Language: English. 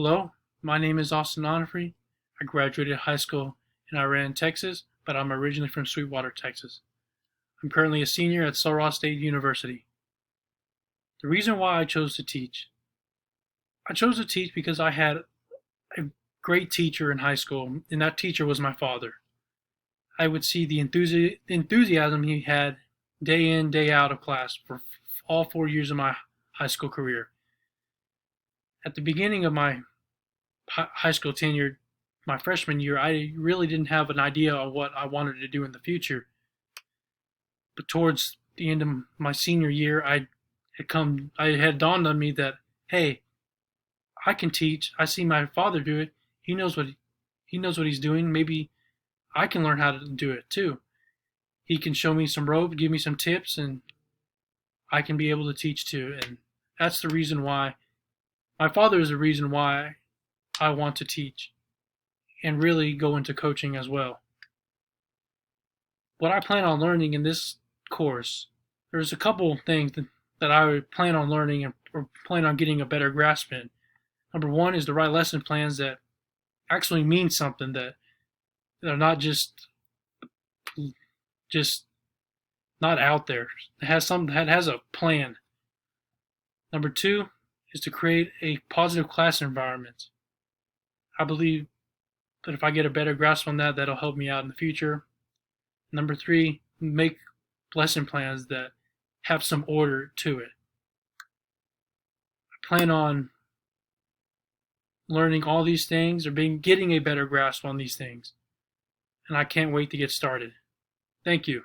Hello, my name is Austin Onfrey. I graduated high school in Iran, Texas, but I'm originally from Sweetwater, Texas. I'm currently a senior at Sul Ross State University. The reason why I chose to teach because I had a great teacher in high school, and that teacher was my father. I would see the enthusiasm he had day in, day out of class for all 4 years of my high school career. At the beginning of my high school tenure, my freshman year, I really didn't have an idea of what I wanted to do in the future. But towards the end of my senior year, I had dawned on me that, hey, I can teach. I see my father do it. He knows what he's doing. Maybe I can learn how to do it too. He can show me some rope, give me some tips, and I can be able to teach too. And that's the reason why my father is the reason why I want to teach and really go into coaching as well. What I plan on learning in this course, there's a couple of things that I plan on learning or plan on getting a better grasp in. Number one is to write lesson plans that actually mean something, that are not just not out there. That has a plan. Number two is to create a positive class environment. I believe that if I get a better grasp on that, that'll help me out in the future. Number three, make lesson plans that have some order to it. I plan on learning all these things or getting a better grasp on these things. And I can't wait to get started. Thank you.